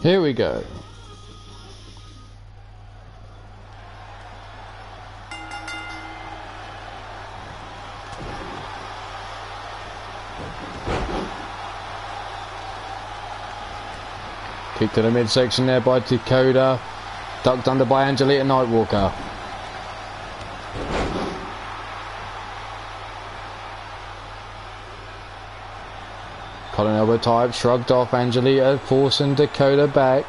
Here we go. Kick to the midsection there by Dakota. Ducked under by Angelita Nightwalker. Colin elbow type, shrugged off Angelita, forcing Dakota back.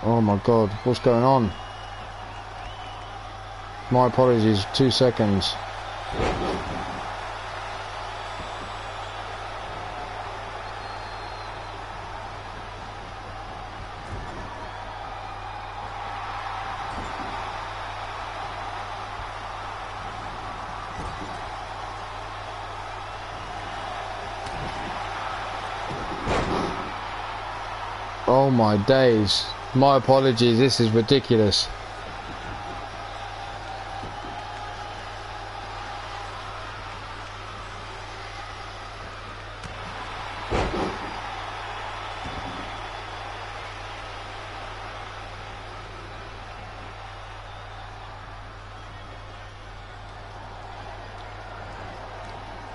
Oh my god, what's going on? My apologies, 2 seconds. Oh my days. My apologies, this is ridiculous.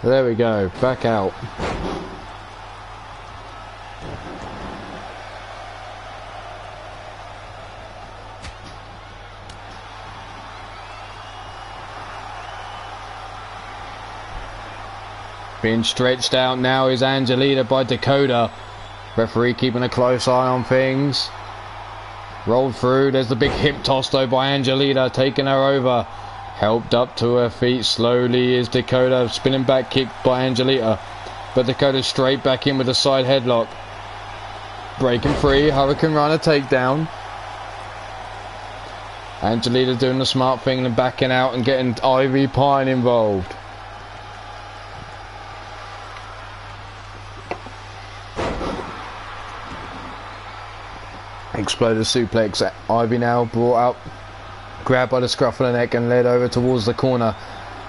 There we go, back out. Being stretched out now is Angelita by Dakota. Referee keeping a close eye on things. Rolled through, there's the big hip toss though by Angelita, taking her over. Helped up to her feet slowly is Dakota, spinning back kick by Angelita. But Dakota straight back in with a side headlock. Breaking free, Hurricane Runner takedown. Angelita doing the smart thing and backing out and getting Ivy Pine involved. Exploder suplex. Ivy now brought up, grabbed by the scruff of the neck and led over towards the corner.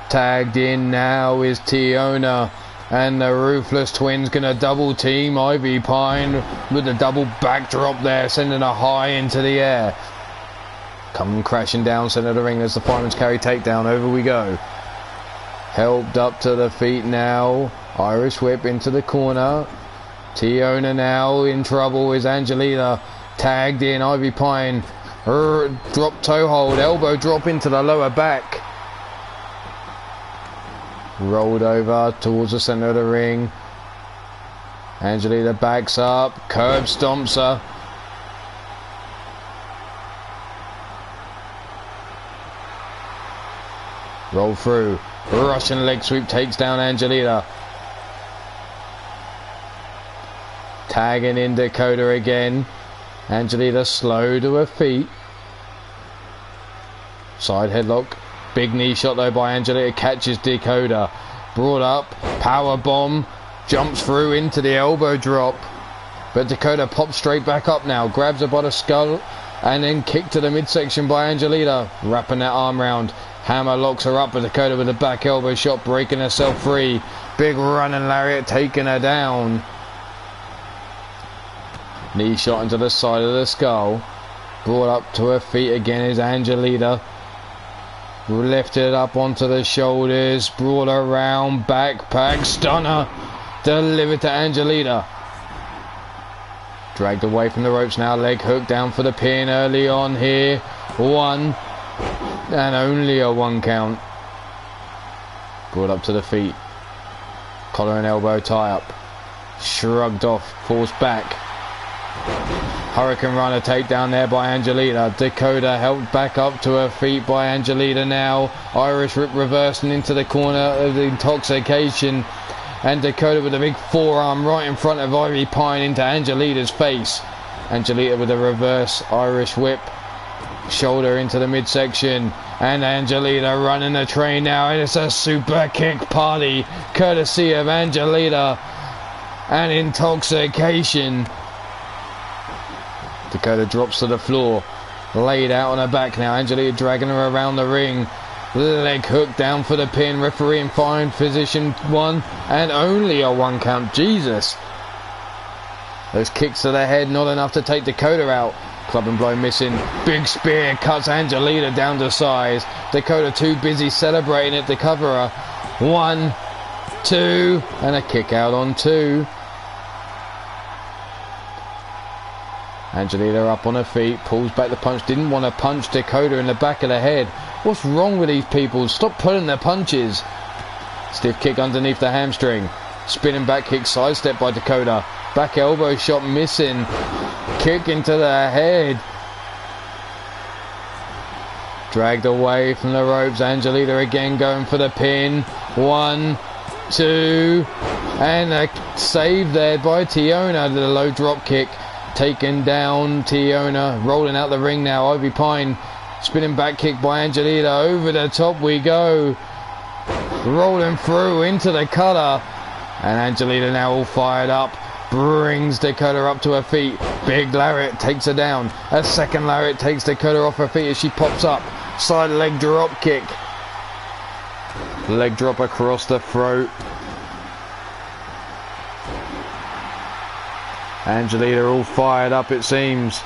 Tagged in now is Tiona, and the Ruthless Twins gonna double team Ivy Pine with the double backdrop there, sending her high into the air. Coming crashing down center of the ring as the Fireman's Carry takedown. Over we go. Helped up to the feet now. Irish whip into the corner. Tiona now in trouble is Angelita. Tagged in Ivy Pine. Drop toe hold. Elbow drop into the lower back. Rolled over towards the center of the ring. Angelita backs up. Curb stomps her. Roll through. Russian leg sweep takes down Angelita. Tagging in Dakota again. Angelita slow to her feet. Side headlock. Big knee shot though by Angelita. Catches Dakota. Brought up. Power bomb. Jumps through into the elbow drop. But Dakota pops straight back up now. Grabs her by the skull. And then kick to the midsection by Angelita. Wrapping that arm round. Hammer locks her up. But Dakota with a back elbow shot. Breaking herself free. Big running lariat taking her down. Knee shot into the side of the skull. Brought up to her feet again is Angelita. Lifted up onto the shoulders. Brought her around. Backpack stunner. Delivered to Angelita. Dragged away from the ropes now. Leg hook down for the pin early on here. One. And only a 1 count. Brought up to the feet. Collar and elbow tie up. Shrugged off. Forced back. Hurricane Runner takedown there by Angelita. Dakota helped back up to her feet by Angelita now. Irish Rip reversing into the corner of the Intoxication. And Dakota with a big forearm right in front of Ivy Pine into Angelita's face. Angelita with a reverse Irish Whip. Shoulder into the midsection. And Angelita running the train now. And it's a super kick party courtesy of Angelita and Intoxication. Dakota drops to the floor. laid out on her back now. Angelita dragging her around the ring. Leg hook down for the pin. Referee in fine position 1 and only a 1 count. Jesus. Those kicks to the head, not enough to take Dakota out. Club and blow missing. Big spear cuts Angelita down to size. Dakota too busy celebrating it to cover her. 1, 2, and a kick out on 2. Angelita up on her feet, pulls back the punch. Didn't want to punch Dakota in the back of the head. What's wrong with these people? Stop pulling their punches. Stiff kick underneath the hamstring. Spinning back kick, sidestep by Dakota. Back elbow shot missing. Kick into the head. Dragged away from the ropes. Angelita again going for the pin. 1, 2, and a save there by Tiona. The low drop kick. Taken down. Tiona rolling out the ring now. Ivy Pine spinning back kick by Angelita. Over the top we go. Rolling through into the cutter. And Angelita now all fired up. Brings Dakota up to her feet. Big lariat takes her down. A second lariat takes Dakota off her feet as she pops up. Side leg drop kick. Leg drop across the throat. Angelita all fired up, it seems.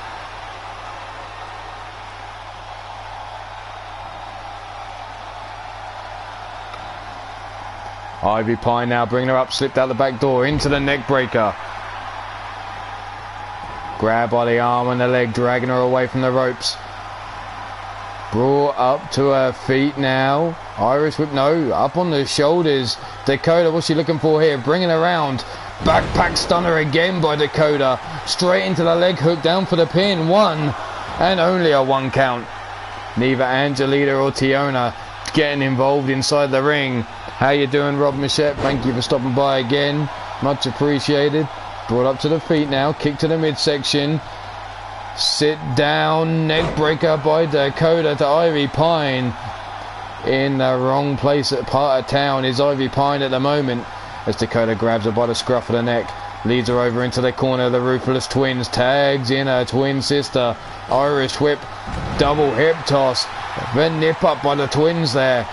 Ivy Pine now bringing her up, slipped out the back door into the neck breaker. Grab by the arm and the leg, dragging her away from the ropes. Brought up to her feet now. Irish whip, no, up on the shoulders. Dakota, what's she looking for here? Bringing her around. Backpack stunner again by Dakota. Straight into the leg hook, down for the pin. 1 and only a 1 count. Neither Angelita or Tiona getting involved inside the ring. How you doing, Rob Michette? Thank you for stopping by again. Much appreciated. Brought up to the feet now. Kick to the midsection. Sit down. Neck breaker by Dakota to Ivy Pine. In the wrong place at part of town is Ivy Pine at the moment. As Dakota grabs her by the scruff of the neck. Leads her over into the corner of the Ruthless Twins. Tags in her twin sister. Irish whip. Double hip toss. Then nip up by the twins there.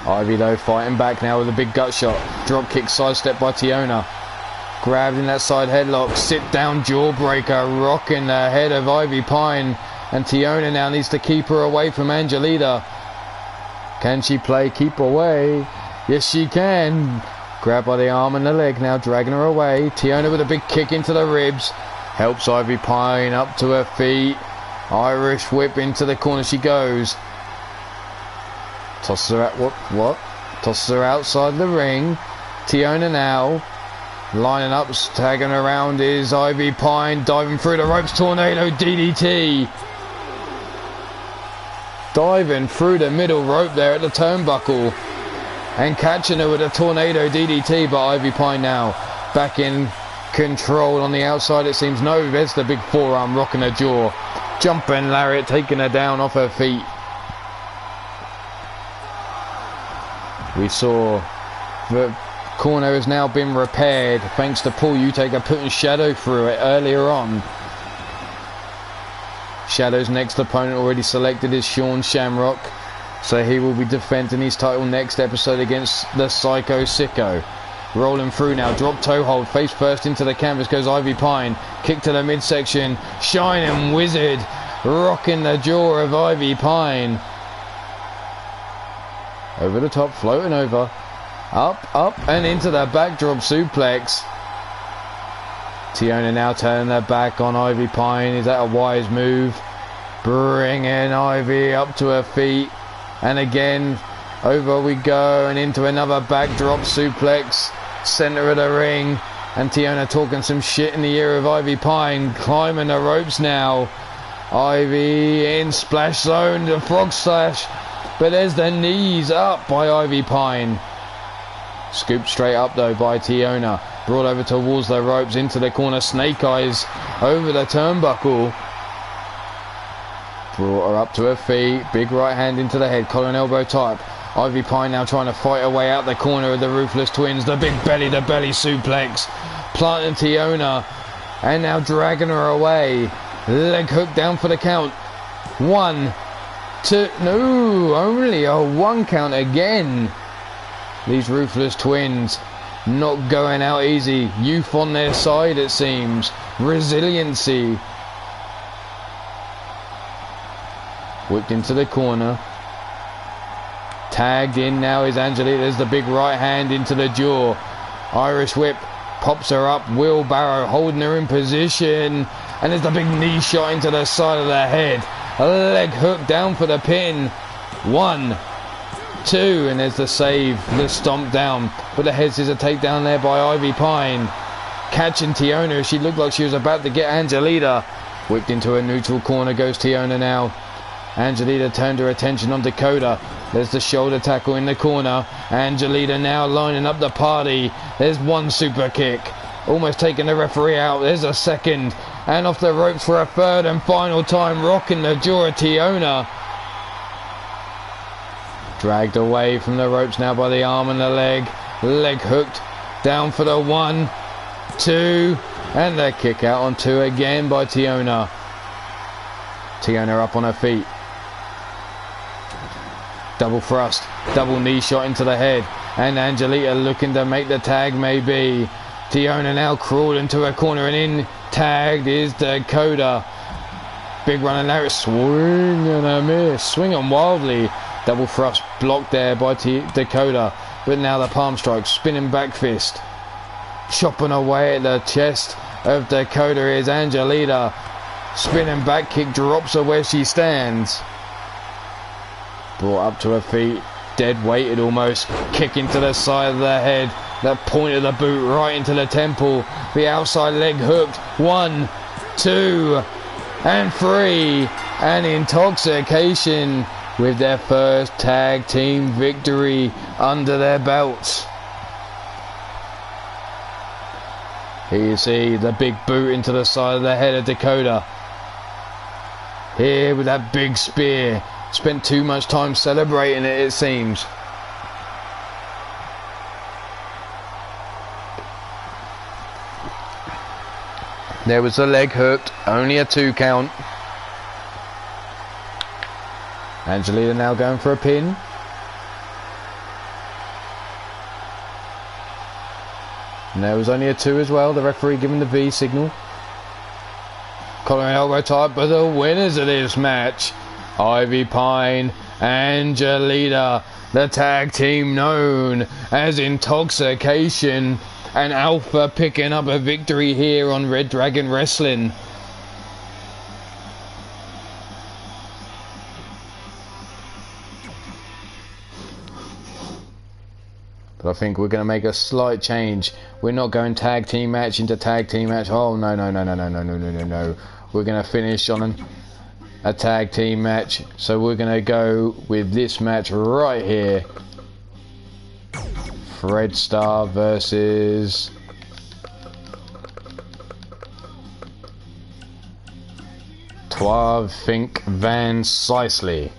Ivy though fighting back now with a big gut shot. Drop kick sidestep by Tiona. Grabbed in that side headlock. Sit down jawbreaker. Rocking the head of Ivy Pine. And Tiona now needs to keep her away from Angelita. Can she play keep away? Yes she can. Grab by the arm and the leg now, dragging her away. Tiona with a big kick into the ribs. Helps Ivy Pine up to her feet. Irish whip into the corner she goes. Tosses her out. What? Tosses her outside the ring. Tiona now lining up, tagging around is Ivy Pine, diving through the ropes. Tornado DDT. Diving through the middle rope there at the turnbuckle. And catching her with a tornado DDT, but Ivy Pine now back in control on the outside, it seems. No, there's the big forearm rocking her jaw. Jumping lariat, taking her down off her feet. We saw the corner has now been repaired thanks to Paul Utaker putting Shadow through it earlier on. Shadow's next opponent already selected is Sean Shamrock, so he will be defending his title next episode against the Psycho Sicko. Rolling through now, drop toe hold, face first into the canvas goes Ivy Pine. Kick to the midsection, Shining Wizard, rocking the jaw of Ivy Pine. Over the top, floating over, up and into the backdrop suplex. Tiona now turning her back on Ivy Pine. Is that a wise move? Bringing Ivy up to her feet. And again, over we go and into another backdrop suplex. Center of the ring. And Tiona talking some shit in the ear of Ivy Pine. Climbing the ropes now. Ivy in splash zone, the frog slash. But there's the knees up by Ivy Pine. Scooped straight up though by Tiona. Brought over towards the ropes, into the corner. Snake Eyes over the turnbuckle. Brought her up to her feet. Big right hand into the head. Collar and elbow type. Ivy Pine now trying to fight her way out the corner of the Ruthless Twins. The big belly to belly suplex. Planting Tiona. and now dragging her away. Leg hook down for the count. 1, 2, no, only a 1 count again. These ruthless twins not going out easy. Youth on their side, it seems. Resiliency. Whipped into the corner. Tagged in now is Angelita. There's the big right hand into the jaw. Irish whip. Pops her up. Wheelbarrow holding her in position. And there's the big knee shot into the side of the head. A leg hook down for the pin. 1, 2. And there's the save. The stomp down. But the head scissor takedown there by Ivy Pine. Catching Tiona. She looked like she was about to get Angelita. Whipped into a neutral corner goes Tiona now. Angelita turned her attention on Dakota. There's the shoulder tackle in the corner. Angelita now lining up the party. There's 1 super kick. Almost taking the referee out. There's a second. And off the ropes for a third and final time. Rocking the jaw of Tiona. Dragged away from the ropes now by the arm and the leg. Leg hooked. Down for the 1, 2. And the kick out on 2 again by Tiona. Tiona up on her feet. Double thrust, double knee shot into the head, and Angelita looking to make the tag maybe. Tiona now crawling to her corner and in. Tagged is Dakota. Big running Larry, swing and a miss, swinging wildly. Double thrust blocked there by Dakota, but now the palm strike, spinning back fist. Chopping away at the chest of Dakota is Angelita. Spinning back kick drops her where she stands. Brought up to her feet, dead weighted almost, kick into the side of the head, the point of the boot right into the temple, the outside leg hooked, 1, 2, and 3, and Intoxication with their first tag team victory under their belts. Here you see the big boot into the side of the head of Dakota. Here with that big spear. Spent too much time celebrating it, it seems. There was the leg hooked, only a 2 count. Angelita now going for a pin. And there was only a 2 as well, the referee giving the V signal. Collar and elbow tie, but the winners of this match, Ivy Pine, Angelita, the tag team known as Intoxication, and Alpha picking up a victory here on Red Dragon Wrestling. But I think we're going to make a slight change. We're not going tag team match into tag team match. Oh, no. We're going to finish on a tag team match. So we're going to go with this match right here. Fred Starr versus Twav Fink Van Sisley.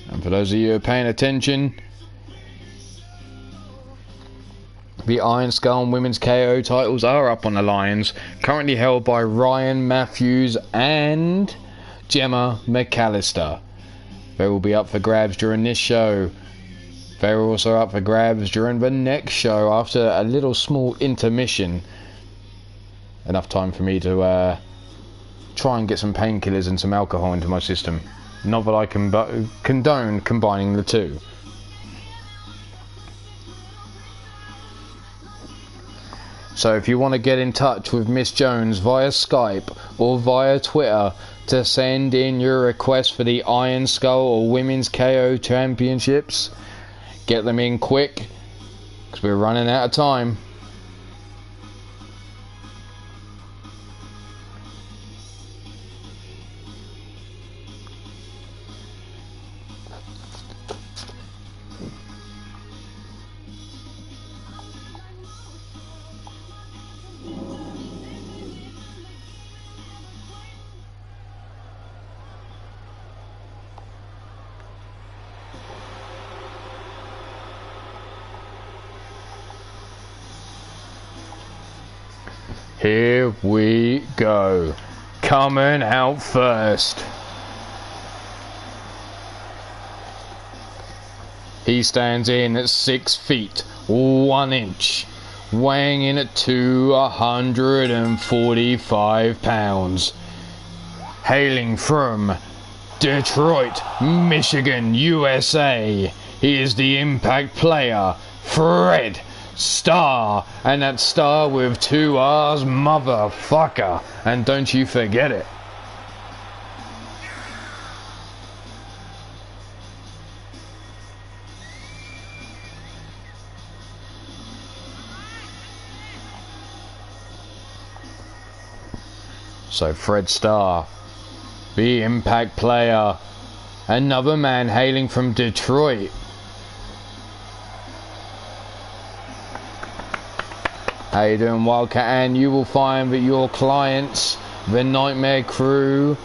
And for those of you who are paying attention, the Iron Skull and Women's KO titles are up on the lines, currently held by Ryan Matthews and Gemma McAllister. They will be up for grabs during this show. They're also up for grabs during the next show after a little small intermission. Enough time for me to try and get some painkillers and some alcohol into my system. Not that I condone combining the two. So if you want to get in touch with Miss Jones via Skype or via Twitter to send in your request for the Iron Skull or Women's KO Championships, get them in quick because we're running out of time. Here we go. Coming out first. He stands in at 6 feet 1 inch, weighing in at 245 pounds. Hailing from Detroit, Michigan, USA, he is the Impact player, Fred Starr, and that Star with 2 R's, motherfucker, and don't you forget it. So Fred Starr, the Impact player, another man hailing from Detroit. How you doing, Wildcat? And you will find that your clients, the Nightmare Crew,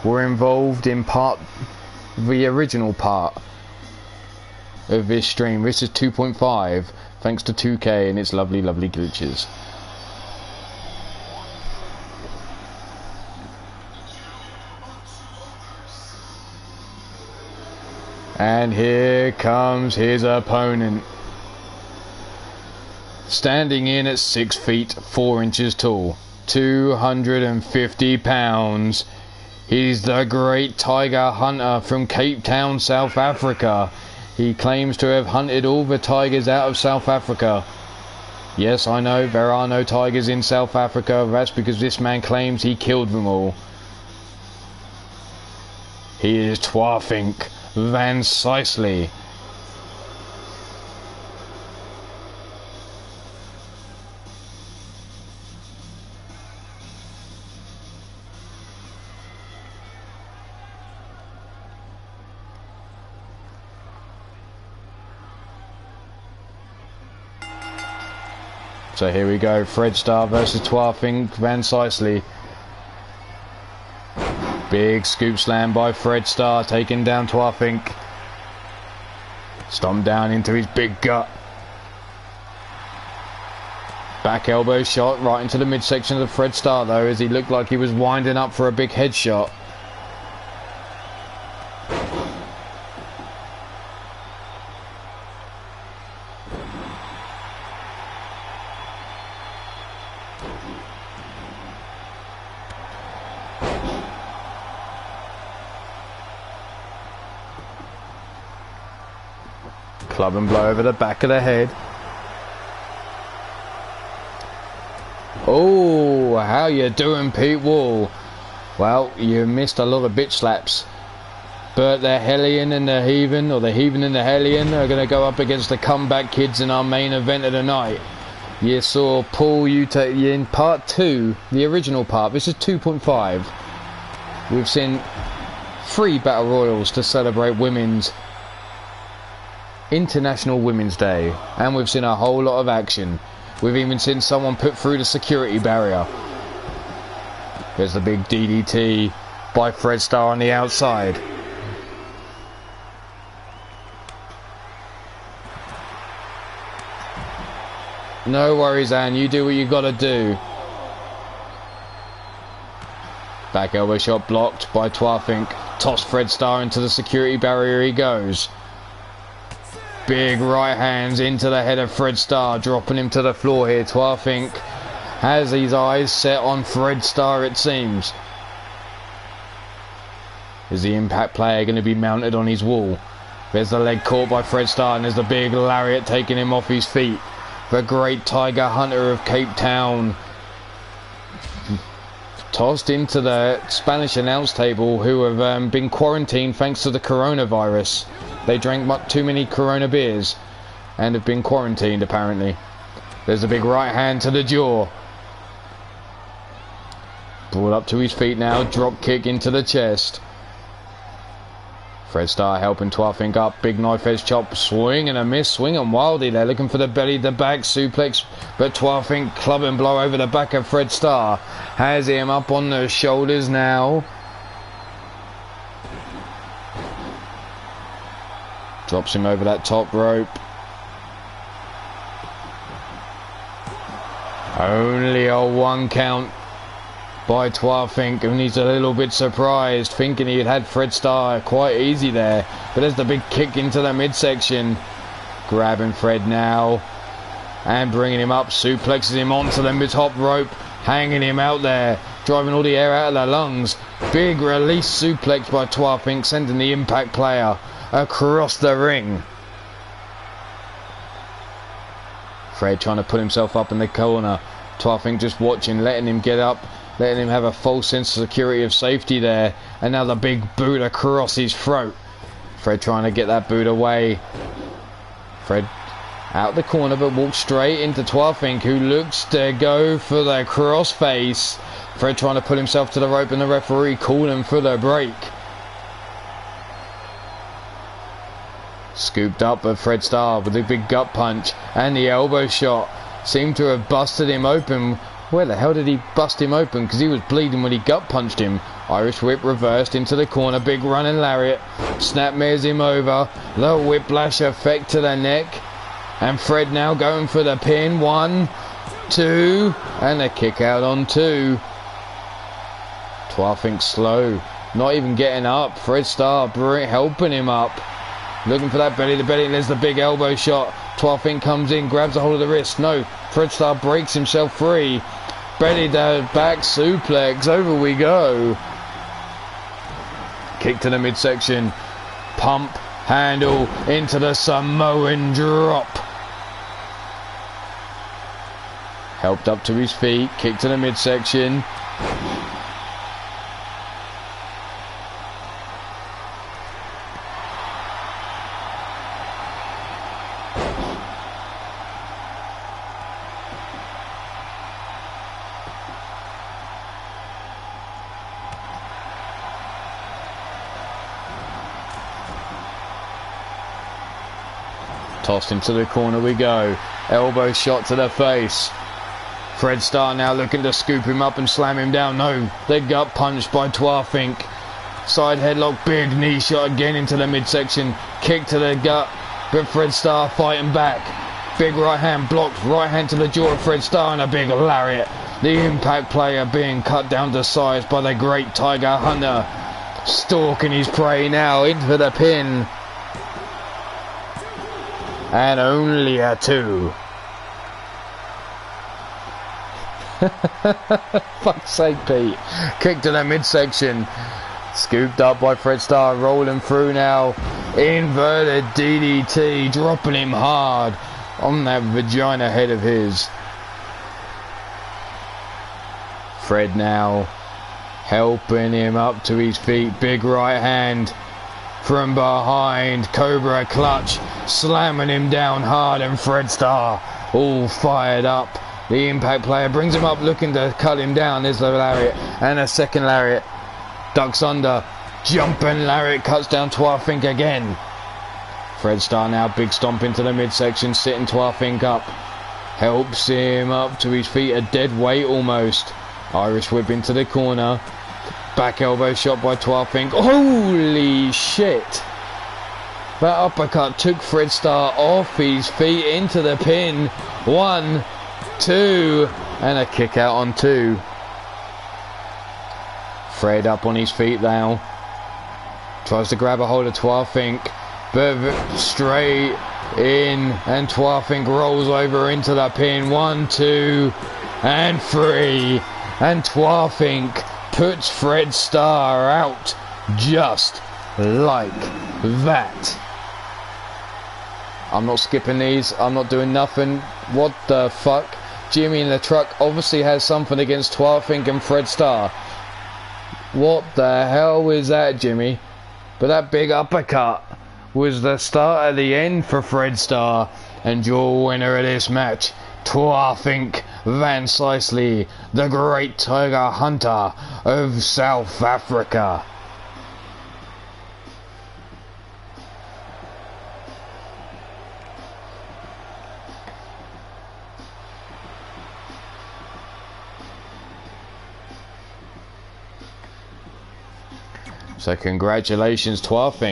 were involved in the original part of this stream. This is 2.5, thanks to 2K and its lovely, lovely glitches. And here comes his opponent. Standing in at 6 feet 4 inches tall, 250 pounds. He's the great tiger hunter from Cape Town, South Africa. He claims to have hunted all the tigers out of South Africa. Yes, I know, there are no tigers in South Africa. That's because this man claims he killed them all. He is Twafink Van Sisley. So here we go, Fred Starr versus Twafink Van Sisley. Big scoop slam by Fred Starr, taking down Twafink. Stomp down into his big gut. Back elbow shot right into the midsection of Fred Starr though, as he looked like he was winding up for a big headshot. Club and blow over the back of the head. Oh, how you doing, Pete Wall? Well, you missed a lot of bitch slaps. But the Hellion and the Heathen, or the Heathen and the Hellion, are going to go up against the Comeback Kids in our main event of the night. You saw Paul in part 2, the original part. This is 2.5. We've seen 3 Battle Royals to celebrate International Women's Day, and we've seen a whole lot of action. We've even seen someone put through the security barrier. There's the big DDT by Fred Starr on the outside. No worries, Anne, you do what you gotta do. Back elbow shot blocked by Twafink. Toss Fred Starr into the security barrier he goes. Big right hands into the head of Fred Starr, dropping him to the floor here. Twafink has his eyes set on Fred Starr, it seems. Is the Impact player going to be mounted on his wall? There's the leg caught by Fred Starr, and there's the big lariat taking him off his feet. The great tiger hunter of Cape Town. Tossed into the Spanish announce table, who have been quarantined thanks to the coronavirus. They drank too many Corona beers and have been quarantined, apparently. There's a big right hand to the jaw. Brought up to his feet now. Drop kick into the chest. Fred Starr helping Twafink up. Big knife edge chop. Swing and a miss. Swing and wildly. They're looking for the belly to back suplex. But Twafink club and blow over the back of Fred Starr. Has him up on the shoulders now. Drops him over that top rope. Only a 1 count by H.O.F, and he's a little bit surprised, thinking he had Fred Starr quite easy there. But there's the big kick into the midsection. Grabbing Fred now and bringing him up, suplexes him onto the top rope, hanging him out there, driving all the air out of the lungs. Big release suplex by H.O.F, sending the Impact player across the ring. Fred trying to put himself up in the corner. H.O.F just watching, letting him get up, letting him have a false sense of security of safety there. And now the big boot across his throat. Fred trying to get that boot away. Fred out the corner, but walks straight into H.O.F, who looks to go for the crossface. Fred trying to put himself to the rope, and the referee calling for the break. Scooped up by Fred Starr with a big gut punch and the elbow shot. Seemed to have busted him open. Where the hell did he bust him open? Because he was bleeding when he gut punched him. Irish whip reversed into the corner. Big running lariat. Snapmares him over. The whiplash effect to the neck. And Fred now going for the pin. 1, 2. And a kick out on 2. H.O.F slow. Not even getting up. Fred Starr helping him up. Looking for that belly to belly, and there's the big elbow shot. H.O.F comes in, grabs a hold of the wrist. No, Fred Starr breaks himself free. Belly to back suplex. Over we go. Kick to the midsection. Pump, handle, into the Samoan drop. Helped up to his feet. Kick to the midsection. Tossed into the corner we go. Elbow shot to the face. Fred Starr now looking to scoop him up and slam him down. No, they gut punched by H.O.F. Side headlock, big knee shot again into the midsection. Kick to the gut, but Fred Starr fighting back. Big right hand blocked, right hand to the jaw of Fred Starr, and a big lariat. The Impact player being cut down to size by the great Tiger Hunter. Stalking his prey now into the pin. And only a 2. Fuck's sake, Pete. Kick to the midsection. Scooped up by Fred Starr, rolling through now. Inverted DDT, dropping him hard on that vagina head of his. Fred now helping him up to his feet. Big right hand from behind. Cobra clutch, slamming him down hard, and Fred Starr all fired up. The Impact player brings him up, looking to cut him down. There's the lariat, and a second lariat. Ducks under, jumping lariat, cuts down H.O.F again. Fred Starr now big stomp into the midsection, sitting H.O.F up. Helps him up to his feet, a dead weight almost. Irish whip into the corner. Back elbow shot by H.O.F. Holy shit! That uppercut took Fred Starr off his feet into the pin. 1, 2, and a kick out on 2. Fred up on his feet now. Tries to grab a hold of H.O.F, but straight in, and H.O.F rolls over into the pin. 1, 2, and 3. And H.O.F puts Fred Starr out just like that. I'm not skipping these. I'm not doing nothing. What the fuck? Jimmy in the truck obviously has something against H.O.F and Fred Starr. What the hell is that, Jimmy? But that big uppercut was the start of the end for Fred Starr. And your winner of this match, H.O.F Van Slicely, the great Tiger Hunter of South Africa. So congratulations, H.O.F.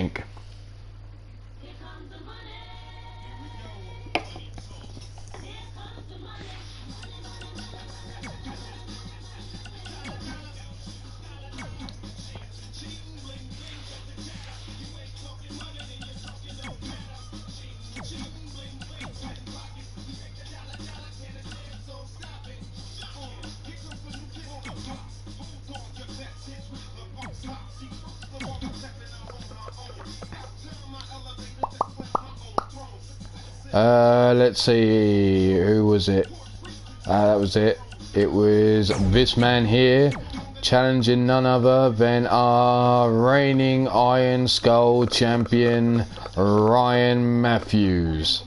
Let's see, who was it? That was it. It was this man here, challenging none other than our reigning Iron Skull champion, Ryan Matthews.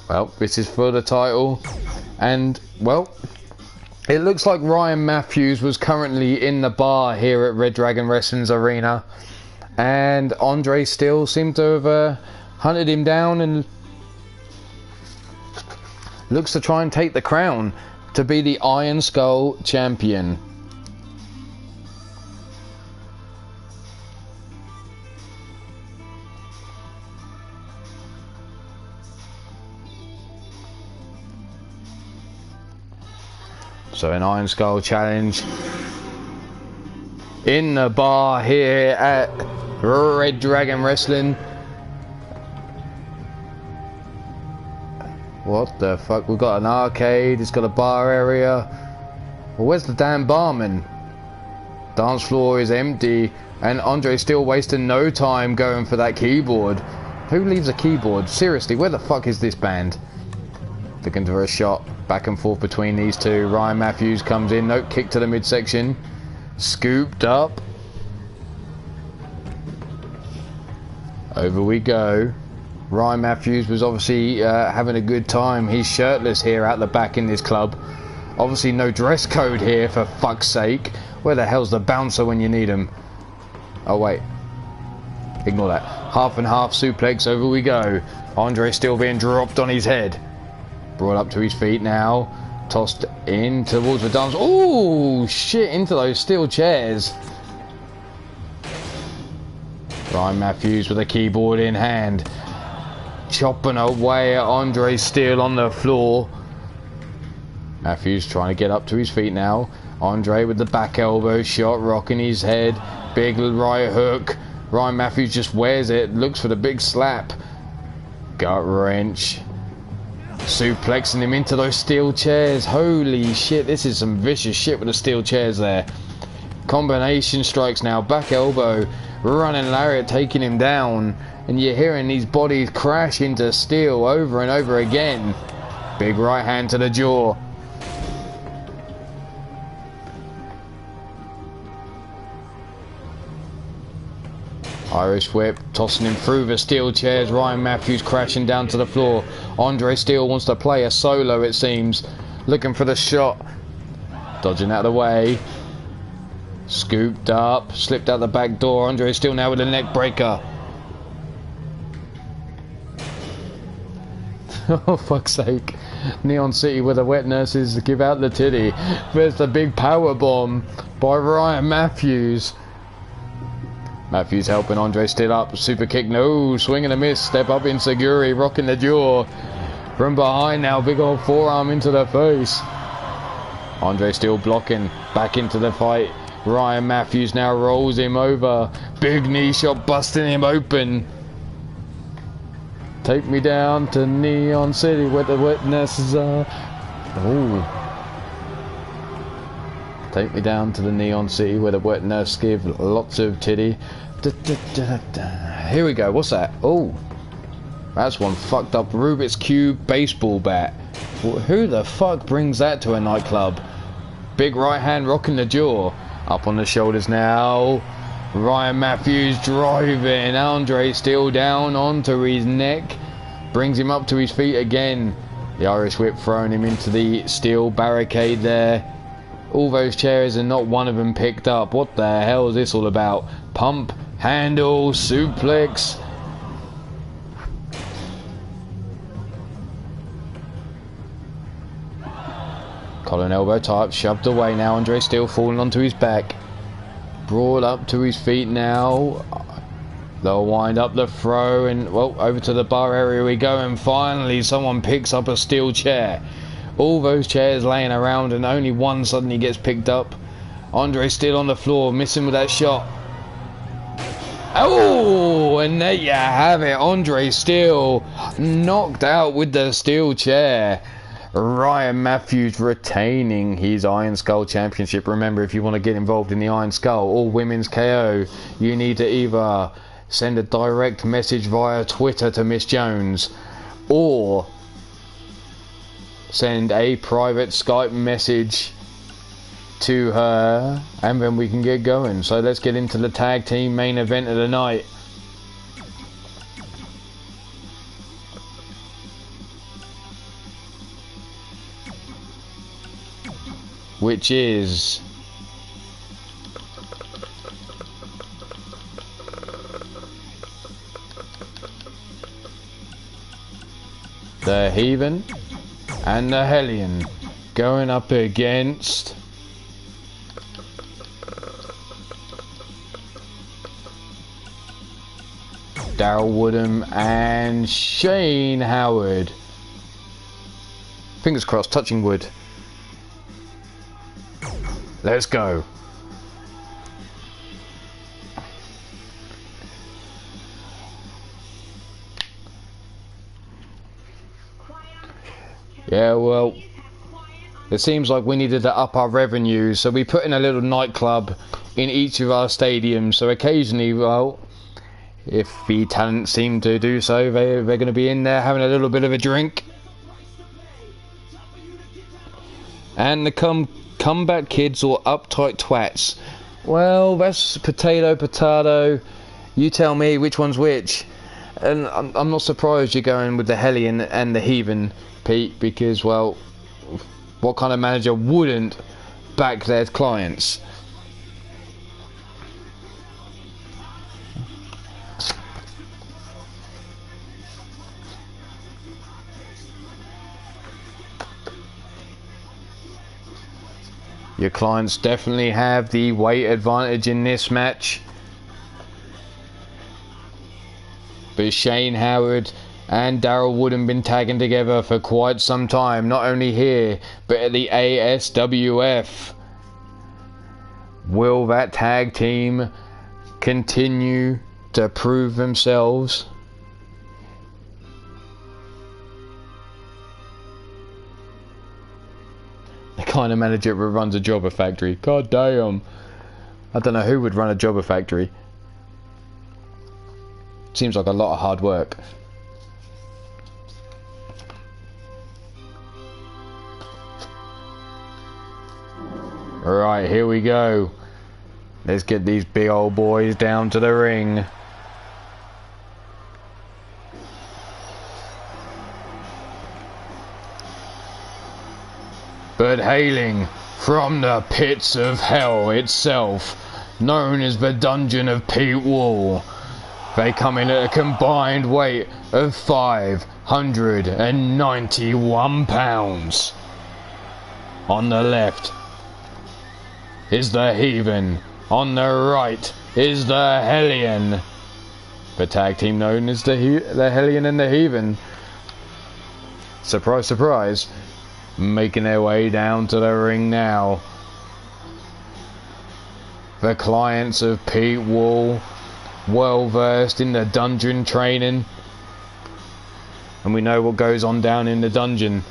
Well, this is for the title, and, well, it looks like Ryan Matthews was currently in the bar here at Red Dragon Wrestling's arena, and Andre Steele seemed to have hunted him down and looks to try and take the crown to be the Iron Skull champion. So an Iron Skull challenge in the bar here at Red Dragon Wrestling. What the fuck? We've got an arcade, it's got a bar area. Well, where's the damn barman? Dance floor is empty, and Andre's still wasting no time going for that keyboard. Who leaves a keyboard? Seriously, where the fuck is this band? Looking for a shot. Back and forth between these two. Ryan Matthews comes in. Nope, kick to the midsection. Scooped up. Over we go. Ryan Matthews was obviously having a good time. He's shirtless here out the back in this club. Obviously no dress code here, for fuck's sake. Where the hell's the bouncer when you need him? Oh wait. Ignore that. Half and half suplex. Over we go. Andre still being dropped on his head. Brought up to his feet now. Tossed in towards the dance. Oh shit, into those steel chairs. Ryan Matthews with a keyboard in hand. Chopping away at Andre Steele on the floor. Matthews trying to get up to his feet now. Andre with the back elbow shot, rocking his head. Big right hook. Ryan Matthews just wears it. Looks for the big slap. Gut wrench. Suplexing him into those steel chairs. Holy shit, this is some vicious shit with the steel chairs there. Combination strikes now. Back elbow. Running lariat taking him down. And you're hearing these bodies crash into steel over and over again. Big right hand to the jaw. Irish whip, tossing him through the steel chairs. Ryan Matthews crashing down to the floor. Andre Steele wants to play a solo, it seems. Looking for the shot. Dodging out of the way. Scooped up, slipped out the back door. Andre Steele now with a neck breaker. Oh, fuck's sake. Neon City with the wet nurses give out the titty. There's the big power bomb by Ryan Matthews. Matthews helping Andre Steele up. Super kick, no. Swing and a miss. Step up in Seguri, rocking the jaw. From behind now, big old forearm into the face. Andre Steele blocking. Back into the fight. Ryan Matthews now rolls him over. Big knee shot, busting him open. Take me down to Neon City where the witnesses are. Oh. Take me down to the Neon City where the wet nurse give lots of titty. Here we go. What's that? Oh, that's one fucked up Rubik's Cube baseball bat. Who the fuck brings that to a nightclub? Big right hand rocking the jaw. Up on the shoulders now. Ryan Matthews driving Andre Steele down onto his neck. Brings him up to his feet again. The Irish whip throwing him into the steel barricade there. All those chairs and not one of them picked up. What the hell is this all about? Pump, handle, suplex. Collar and elbow type, shoved away now. Andre Steele falling onto his back. Brought up to his feet now. They'll wind up the throw and, well, over to the bar area we go. And finally someone picks up a steel chair. All those chairs laying around and only one suddenly gets picked up. Andre still on the floor, missing with that shot. Oh, and there you have it. Andre still knocked out with the steel chair. Ryan Matthews retaining his Iron Skull Championship. Remember, if you want to get involved in the Iron Skull or Women's KO, you need to either send a direct message via Twitter to Miss Jones or send a private Skype message to her, and then we can get going. So let's get into the tag team main event of the night. Which is the Heathen and the Hellion going up against Daryl Woodham and Shane Howard. Fingers crossed, touching wood. Let's go. Yeah, well, it seems like we needed to up our revenue, so we put in a little nightclub in each of our stadiums. So occasionally, well, if the talent seem to do so, they're going to be in there having a little bit of a drink. And the comeback kids or uptight twats. Well, that's potato. You tell me which one's which. And I'm not surprised you're going with the Hellion and the Heathen, Pete, because, well, what kind of manager wouldn't back their clients? Your clients definitely have the weight advantage in this match. But Shane Howard and Daryl Wood have been tagging together for quite some time, not only here, but at the ASWF. Will that tag team continue to prove themselves? The kind of manager that runs a jobber factory. God damn. I don't know who would run a jobber factory. Seems like a lot of hard work. Alright, here we go. Let's get these big old boys down to the ring. But hailing from the pits of hell itself, known as the Dungeon of Pete Wall, they come in at a combined weight of 591 pounds. On the left is the Heathen, on the right is the Hellion. The tag team known as the Hellion and the Heathen. Surprise, surprise. Making their way down to the ring now. The clients of Pete Wall, well versed in the dungeon training, and we know what goes on down in the dungeon.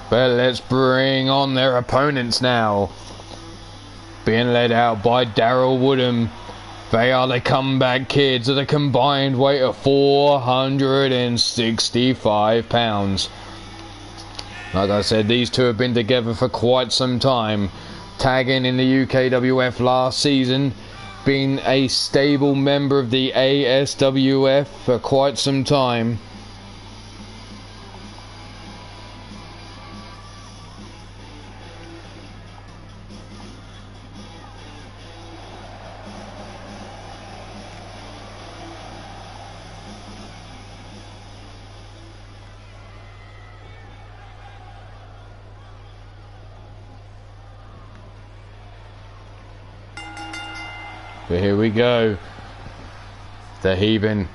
But let's bring on their opponents now. Being led out by Daryl Woodham. They are the comeback kids at a combined weight of 465 pounds. Like I said, these two have been together for quite some time. Tagging in the UKWF last season. Being a stable member of the ASWF for quite some time. But here we go. The heaving.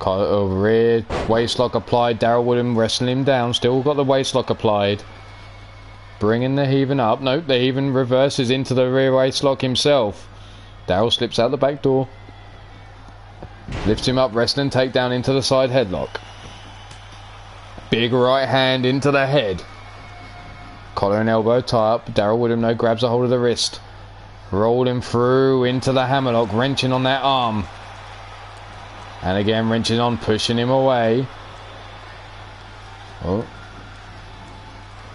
Rear waistlock applied. Daryl Woodham wrestling him down. Still got the waistlock applied. Bringing the heaving up. Nope, the heaving reverses into the rear waistlock himself. Daryl slips out the back door. Lifts him up, wrestling takedown into the side headlock. Big right hand into the head. Collar and elbow tie up. Daryl Woodham now grabs a hold of the wrist. Rolling through into the hammerlock, wrenching on that arm. And again wrenching on, pushing him away. Oh.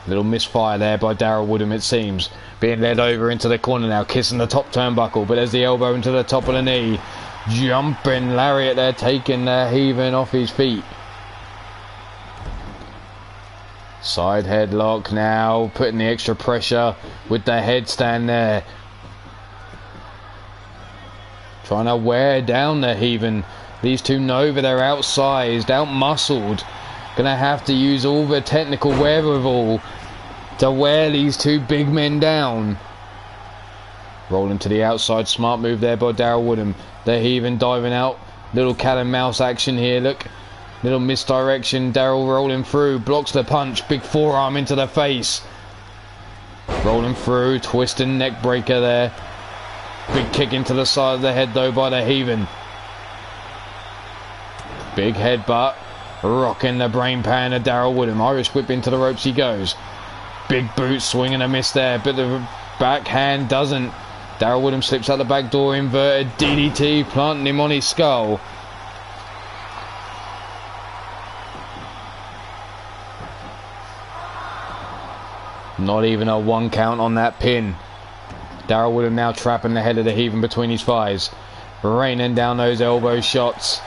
Little misfire there by Daryl Woodham, it seems. Being led over into the corner now, kissing the top turnbuckle, but there's the elbow into the top of the knee. Jumping lariat there, taking the heaving off his feet. Side headlock now, putting the extra pressure with the headstand there. Trying to wear down the heaving. These two Nova, they're outsized, out-muscled. Gonna have to use all the technical wherewithal to wear these two big men down. Rolling to the outside, smart move there by Daryl Woodham. The heaving diving out. Little cat and mouse action here, look. Little misdirection, Daryl rolling through, blocks the punch, big forearm into the face. Rolling through, twisting neck breaker there. Big kick into the side of the head though by the heaving. Big headbutt, rocking the brain pan of Daryl Woodham. Irish whip into the ropes he goes. Big boot, swing and a miss there, but the backhand doesn't. Daryl Woodham slips out the back door, inverted DDT, planting him on his skull. Not even a 1 count on that pin. Daryl Woodham now trapping the head of the heaving between his thighs. Raining down those elbow shots.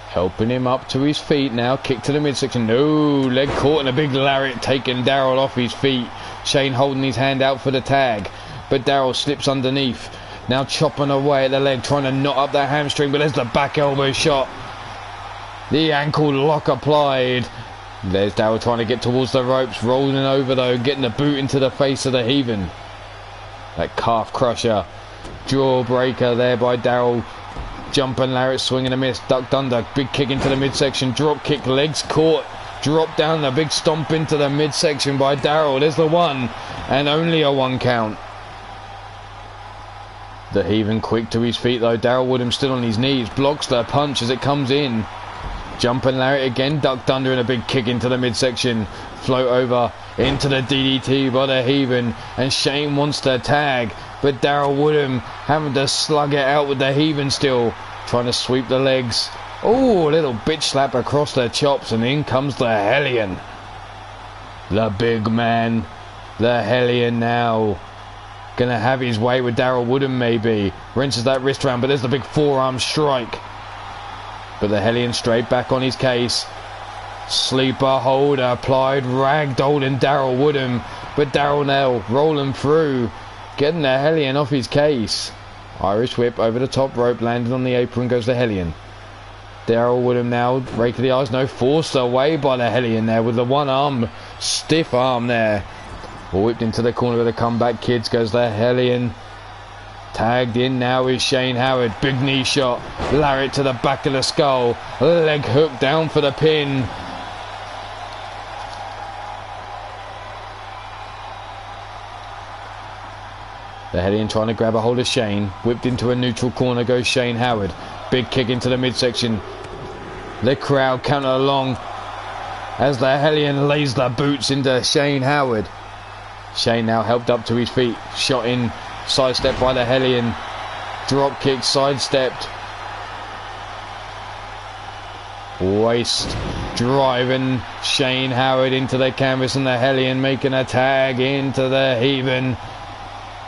Helping him up to his feet now. Kick to the midsection. No, leg caught in a big lariat, taking Daryl off his feet. Shane holding his hand out for the tag. But Daryl slips underneath. Now chopping away at the leg, trying to knot up that hamstring. But there's the back elbow shot. The ankle lock applied. There's Daryl trying to get towards the ropes. Rolling over though, getting the boot into the face of the heaving. That calf crusher. Jawbreaker there by Daryl. Jumping lariat, swing and a miss, ducked under, big kick into the midsection, drop kick, legs caught, drop down, a big stomp into the midsection by Daryl. There's the 1 and only a 1 count. The heaving quick to his feet though. Daryl Woodham still on his knees, blocks the punch as it comes in. Jumping lariat again, ducked under and a big kick into the midsection. Float over into the DDT by the heaving, and Shane wants to tag. But Daryl Woodham having to slug it out with the heaving still. Trying to sweep the legs. Oh, a little bitch slap across their chops, and in comes the Hellion. The big man. The Hellion now. Gonna have his way with Daryl Woodham maybe. Wrenches that wrist round, but there's the big forearm strike. But the Hellion straight back on his case. Sleeper hold applied, ragdolling Daryl Woodham. But Daryl now rolling through. Getting the Hellion off his case. Irish whip over the top rope, landing on the apron goes the Hellion. Daryl Woodham now, rake of the eyes, no, forced away by the Hellion there with the one arm, stiff arm there. Whipped into the corner of the comeback kids goes the Hellion. Tagged in now is Shane Howard, big knee shot, lariat to the back of the skull, leg hook down for the pin. The Hellion trying to grab a hold of Shane. Whipped into a neutral corner goes Shane Howard. Big kick into the midsection. The crowd counter along as the Hellion lays the boots into Shane Howard. Shane now helped up to his feet. Shot in, sidestepped by the Hellion. Drop kick, sidestepped. Waist driving Shane Howard into the canvas, and the Hellion making a tag into the heaving.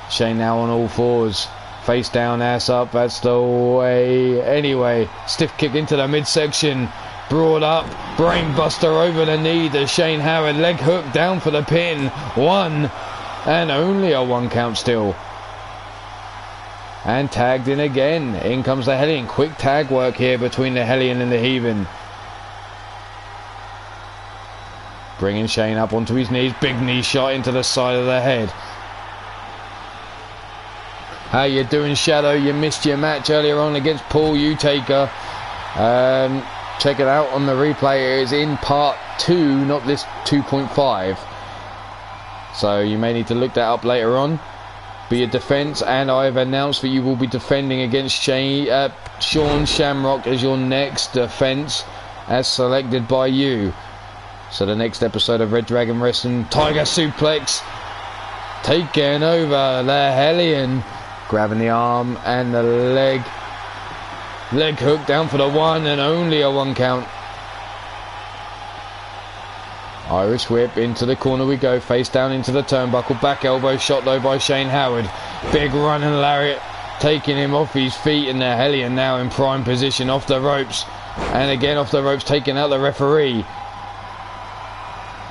Shane now on all fours, face down, ass up, that's the way. Anyway, stiff kick into the midsection, brought up, brain buster over the knee to Shane Howard, leg hook down for the pin. 1 and only a 1 count still. And tagged in again. In comes the Hellion. Quick tag work here between the Hellion and the heaving. Bringing Shane up onto his knees, big knee shot into the side of the head. How you doing, Shadow? You missed your match earlier on against Paul Utaker. Check it out on the replay. It is in part 2, not this 2.5. So you may need to look that up later on. Be your defence, and I've announced that you will be defending against Sean Shamrock as your next defence, as selected by you. So the next episode of Red Dragon Wrestling, Tiger Suplex, taking over the Hellion, grabbing the arm and the leg hook down for the one and only a 1 count. Irish whip into the corner we go, face down into the turnbuckle, back elbow shot though by Shane Howard. Big run and lariat, taking him off his feet, and the Hellion now in prime position off the ropes, and again off the ropes, taking out the referee.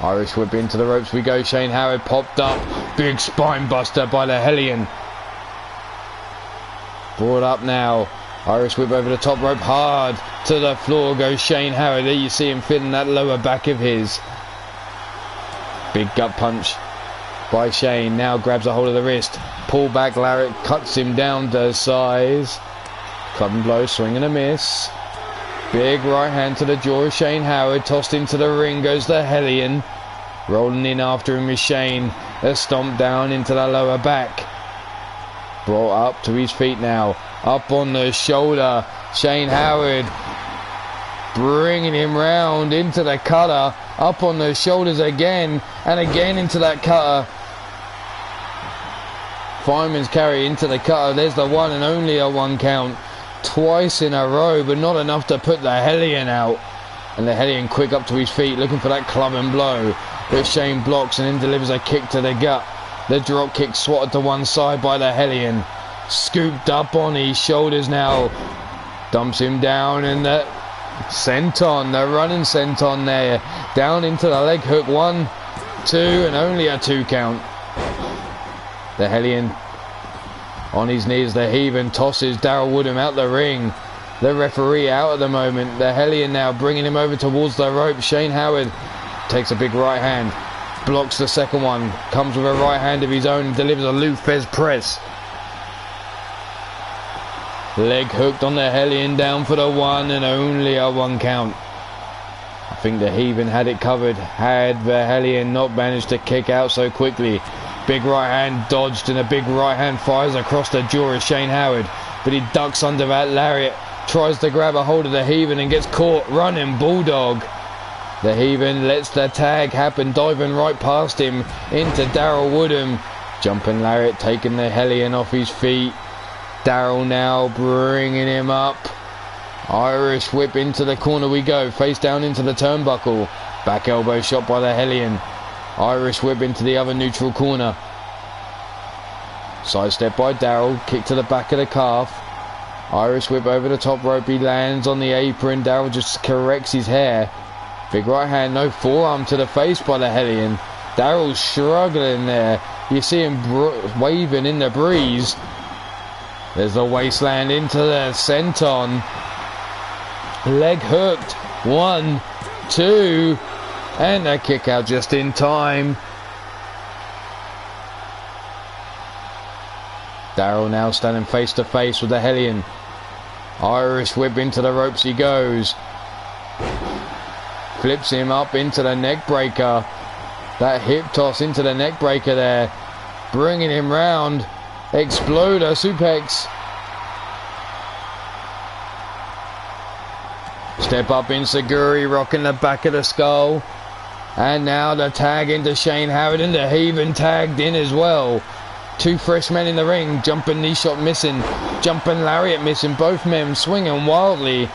Irish whip into the ropes we go, Shane Howard popped up, big spine buster by the Hellion. Brought up now, Irish whip over the top rope, hard to the floor goes Shane Howard. There you see him feeling that lower back of his. Big gut punch by Shane, now grabs a hold of the wrist, pull back lariat, cuts him down to size. Club and blow, swing and a miss. Big right hand to the jaw of Shane Howard, tossed into the ring goes the Hellion. Rolling in after him is Shane, a stomp down into the lower back. Brought up to his feet now, up on the shoulder, Shane Howard bringing him round into the cutter, up on the shoulders again, and again into that cutter. Fireman's carry into the cutter, there's the one and only a 1 count. Twice in a row, but not enough to put the Hellion out. And the Hellion quick up to his feet, looking for that club and blow. But Shane blocks and then delivers a kick to the gut. The drop kick swatted to one side by the Hellion. Scooped up on his shoulders now. Dumps him down, and the senton, the running senton there. Down into the leg hook, 1, 2, and only a 2 count. The Hellion on his knees, the heaving tosses Daryl Woodham out the ring. The referee out at the moment. The Hellion now bringing him over towards the rope. Shane Howard takes a big right hand, blocks the second one, comes with a right hand of his own and delivers a Lou Fez press. Leg hooked on the Hellion, down for the one and only a 1 count. I think the Heathen had it covered had the Hellion not managed to kick out so quickly. Big right hand dodged, and a big right hand fires across the jaw of Shane Howard, but he ducks under that lariat, tries to grab a hold of the Heathen and gets caught running bulldog. The Heathen lets the tag happen, diving right past him into Daryl Woodham. Jumping lariat taking the Hellion off his feet. Daryl now bringing him up. Irish whip into the corner we go, face down into the turnbuckle. Back elbow shot by the Hellion. Irish whip into the other neutral corner. Sidestep by Daryl, kick to the back of the calf. Irish whip over the top rope, he lands on the apron. Daryl just corrects his hair. Big right hand, no forearm to the face by the Hellion. Daryl's struggling there. You see him waving in the breeze. There's the wasteland into the senton. Leg hooked. 1, 2, and a kick out just in time. Daryl now standing face to face with the Hellion. Irish whip into the ropes he goes. Flips him up into the neck breaker. That hip toss into the neck breaker there. Bringing him round. Exploder suplex. Step up in Seguri, rocking the back of the skull. And now the tag into Shane Howard, and the Heathen tagged in as well. 2 fresh men in the ring. Jumping knee shot missing. Jumping lariat missing. Both men swinging wildly.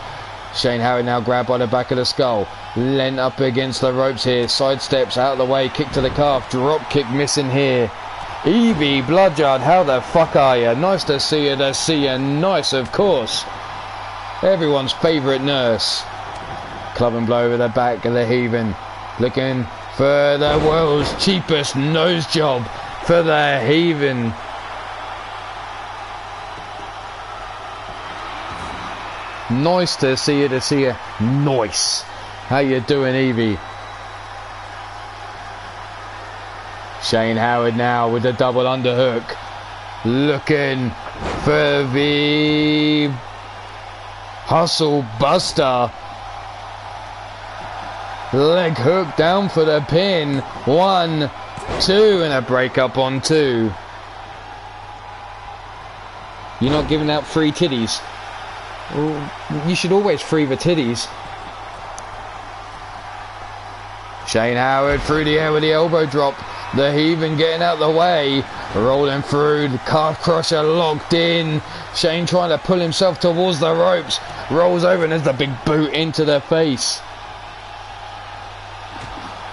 Shane Howard now grabbed by the back of the skull. Lent up against the ropes here. Sidesteps out of the way. Kick to the calf. Drop kick missing here. Evie Bloodyard, how the fuck are you? Nice to see you, Nice, of course. Everyone's favourite nurse. Club and blow over the back of the Heathen. Looking for the world's cheapest nose job for the Heathen. Nice to see you, Nice. How you doing, Evie? Shane Howard now with the double underhook. Looking for the hustle buster. Leg hook down for the pin. 1, 2, and a break up on 2. You're not giving out free titties. Well, you should always free the titties. Shane Howard through the air with the elbow drop. The heaving getting out the way. Rolling through. The calf crusher locked in. Shane trying to pull himself towards the ropes. Rolls over and there's the big boot into the face.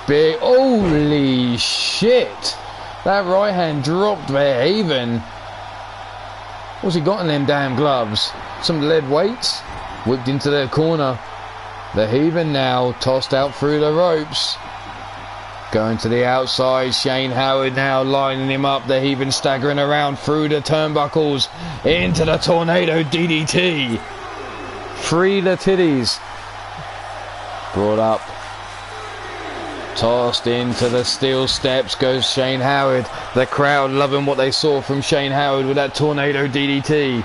Big. Holy shit. That right hand dropped there even. What's he got in them damn gloves? Some lead weights. Whipped into the corner. The heaving now tossed out through the ropes. Going to the outside. Shane Howard now lining him up. The heaving staggering around through the turnbuckles into the tornado DDT. Free the titties. Brought up. Tossed into the steel steps goes Shane Howard. The crowd loving what they saw from Shane Howard with that tornado DDT.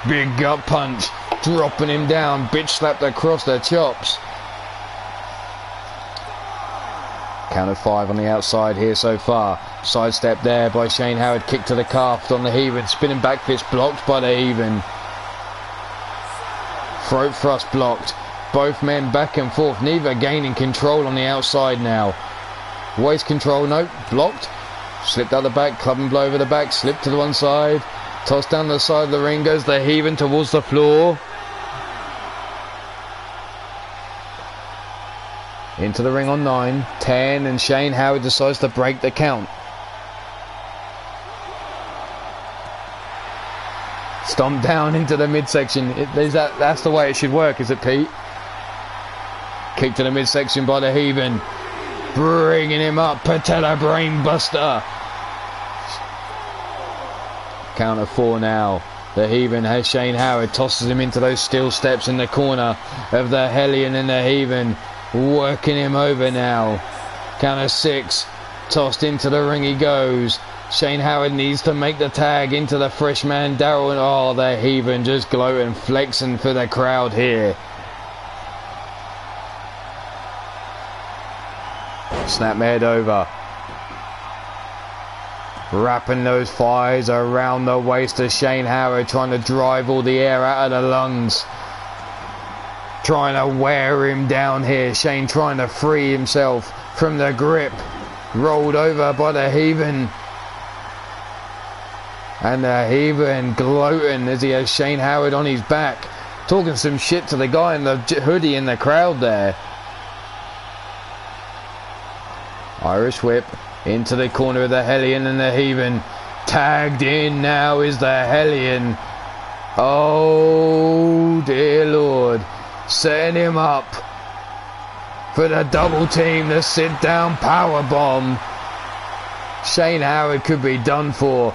Big gut punch. Dropping him down. Bitch slapped across the chops. Count of 5 on the outside here so far. Sidestep there by Shane Howard. Kick to the calf on the heaving. Spinning back fist blocked by the heaving. Throat thrust blocked. Both men back and forth. Neither gaining control on the outside now. Waist control, no. Blocked. Slipped out the back. Club and blow over the back. Slipped to the one side. Tossed down the side of the ring. Goes the heaving towards the floor. Into the ring on 9, 10, and Shane Howard decides to break the count. Stomp down into the midsection. That's the way it should work, is it, Pete? Kick to the midsection by the heaving. Bringing him up. Patella brain buster. Count of 4 now. The heaving has Shane Howard. Tosses him into those steel steps in the corner of the Hellion and the heaving. Working him over now. Count of 6. Tossed into the ring he goes. Shane Howard needs to make the tag into the fresh man Daryl. And oh, the heaving just gloating, flexing for the crowd here. Snap my head over. Wrapping those thighs around the waist of Shane Howard, trying to drive all the air out of the lungs. Trying to wear him down here. Shane trying to free himself from the grip. Rolled over by the heaving. And the heaving gloating as he has Shane Howard on his back. Talking some shit to the guy in the hoodie in the crowd there. Irish whip into the corner of the Hellion and the heaving. Tagged in now is the Hellion. Oh dear Lord. Setting him up for the double team, the sit down power bomb. Shane Howard could be done for.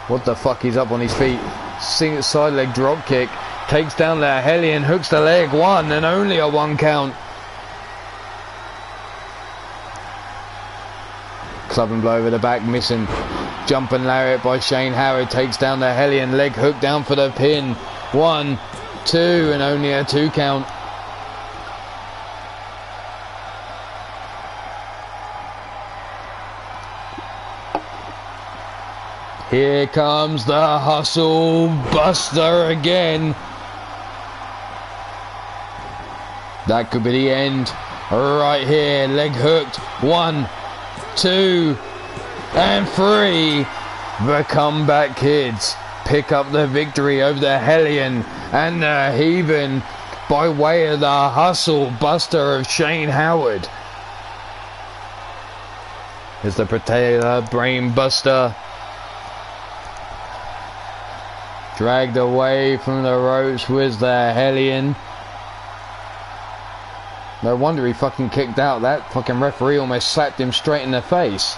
What the fuck, he's up on his feet. Side leg drop kick. Takes down the Hellion, hooks the leg. 1 and only a 1 count. Club and blow over the back, missing. Jumping lariat by Shane Howard. Takes down the Hellion, leg hook down for the pin. 1, 2 and only a 2 count. Here comes the hustle buster again. That could be the end. Right here, leg hooked. 1, 2 and 3. The comeback kids pick up the victory over the Hellion and the heaving by way of the hustle buster of Shane Howard. Is the patella brain buster dragged away from the ropes with the Hellion. No wonder he fucking kicked out. That fucking referee almost slapped him straight in the face.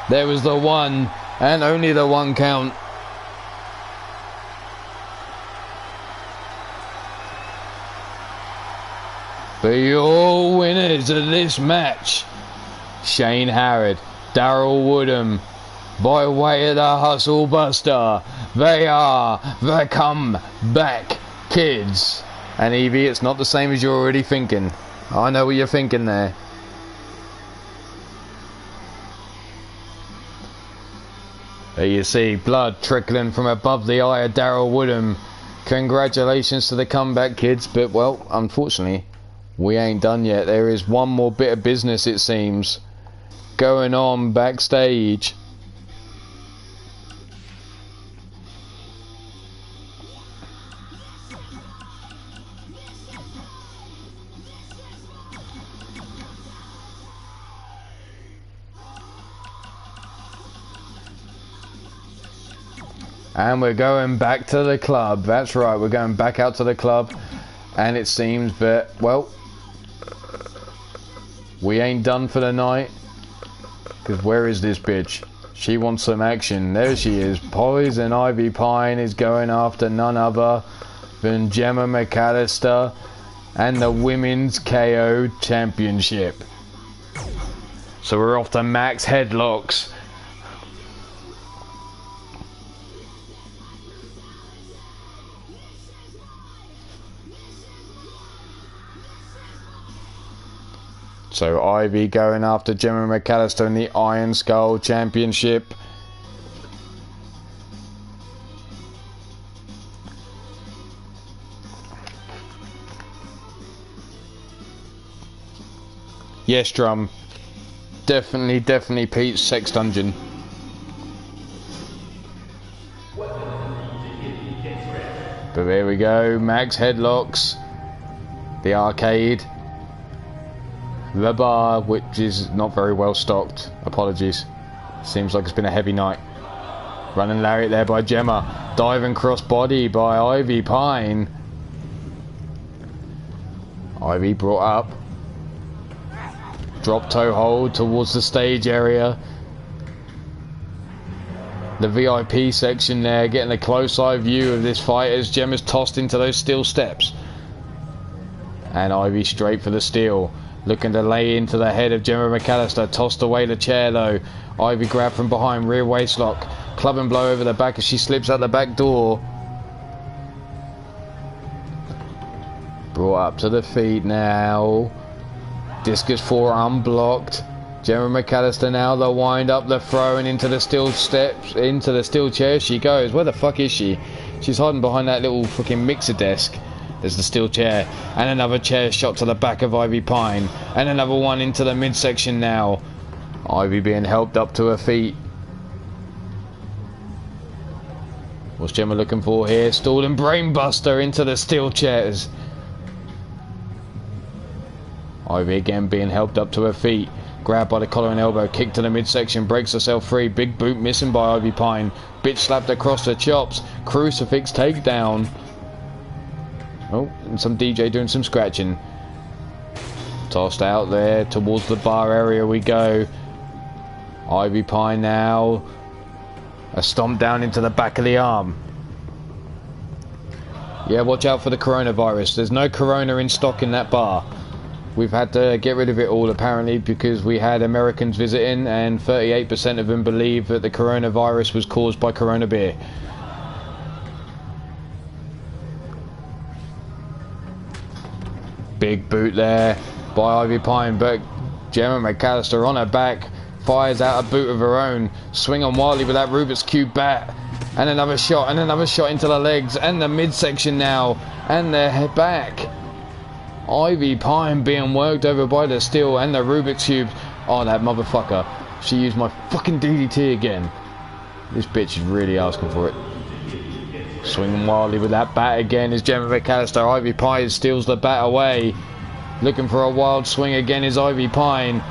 There was the 1 and only the 1 count. For your winners of this match, Shane Howard, Daryl Woodham, by way of the hustle buster, They are the comeback kids. And Evie, it's not the same as you're already thinking. I know what you're thinking there. There you see blood trickling from above the eye of Daryl Woodham. Congratulations to the comeback kids, but well, unfortunately, we ain't done yet. There is one more bit of business, it seems, going on backstage. And we're going back to the club. That's right, we're going back out to the club. And it seems that, well, we ain't done for the night. Because where is this bitch? She wants some action. There she is. Poison Ivy Pine is going after none other than Gemma McAllister and the Women's KO Championship. So we're off to max headlocks. So Ivy going after Gemma McAllister in the Iron Skull Championship. Yes, Drum. Definitely Pete's sex dungeon. But there we go, max headlocks. The arcade. The bar, which is not very well stocked. Apologies. Seems like it's been a heavy night. Running lariat there by Gemma. Diving cross body by Ivy Pine. Ivy brought up. Drop toe hold towards the stage area. The VIP section there, getting a close eye view of this fight as Gemma's tossed into those steel steps. And Ivy straight for the steel. Looking to lay into the head of Gemma McAllister. Tossed away the chair though. Ivy grabbed from behind. Rear waistlock. Club and blow over the back as she slips out the back door. Brought up to the feet now. Discus forearm blocked. Gemma McAllister now the wind up, the throw, and into the steel steps. Into the steel chair she goes. Where the fuck is she? She's hiding behind that little fucking mixer desk. There's the steel chair, and another chair shot to the back of Ivy Pine, and another one into the midsection now. Ivy being helped up to her feet. What's Gemma looking for here? Stalled and brainbuster into the steel chairs. Ivy again being helped up to her feet. Grabbed by the collar and elbow, kick to the midsection, breaks herself free. Big boot missing by Ivy Pine. Bitch slapped across the chops. Crucifix takedown. Oh, and some DJ doing some scratching. Tossed out there towards the bar area we go. Ivy Pine now. A stomp down into the back of the arm. Yeah, watch out for the coronavirus. There's no corona in stock in that bar. We've had to get rid of it all apparently because we had Americans visiting and 38% of them believe that the coronavirus was caused by Corona beer. Big boot there by Ivy Pine, but Gemma McAllister on her back fires out a boot of her own, swinging wildly with that Rubik's Cube bat, and another shot into the legs and the midsection now, and the back. Ivy Pine being worked over by the steel and the Rubik's Cube. Oh, that motherfucker. She used my fucking DDT again. This bitch is really asking for it. Swinging wildly with that bat again is Gemma McAllister. Ivy Pine steals the bat away. Looking for a wild swing again is Ivy Pine.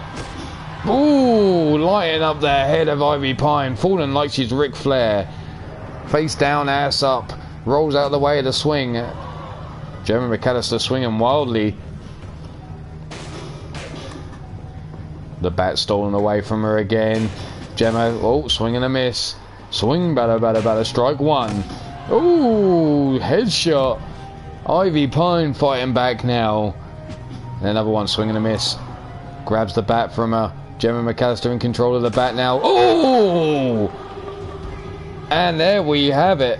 Ooh, lighting up the head of Ivy Pine. Falling like she's Ric Flair. Face down, ass up. Rolls out of the way of the swing. Gemma McAllister swinging wildly. The bat stolen away from her again. Gemma, oh, swing and a miss. Swing, batter, strike one. Ooh, headshot. Ivy Pine fighting back now. And another one, swing and a miss. Grabs the bat from her. Gemma McAllister in control of the bat now. Ooh! And there we have it.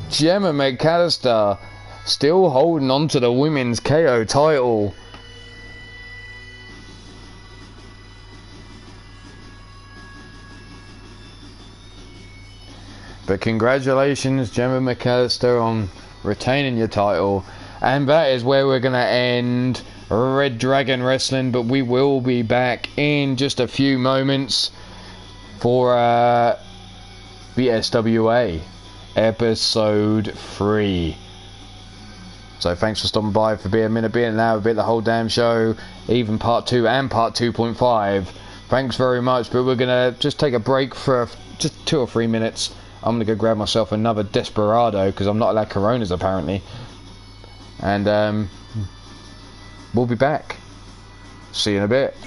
Gemma McAllister still holding on to the women's KO title. But congratulations, Gemma McAllister, on retaining your title. And that is where we're going to end Red Dragon Wrestling. But we will be back in just a few moments for the SWA episode 3. So thanks for stopping by, for being a minute, being an hour, being the whole damn show, even part 2 and part 2.5. Thanks very much. But we're going to just take a break for just 2 or 3 minutes. I'm going to go grab myself another Desperado because I'm not allowed Coronas apparently. And we'll be back. See you in a bit.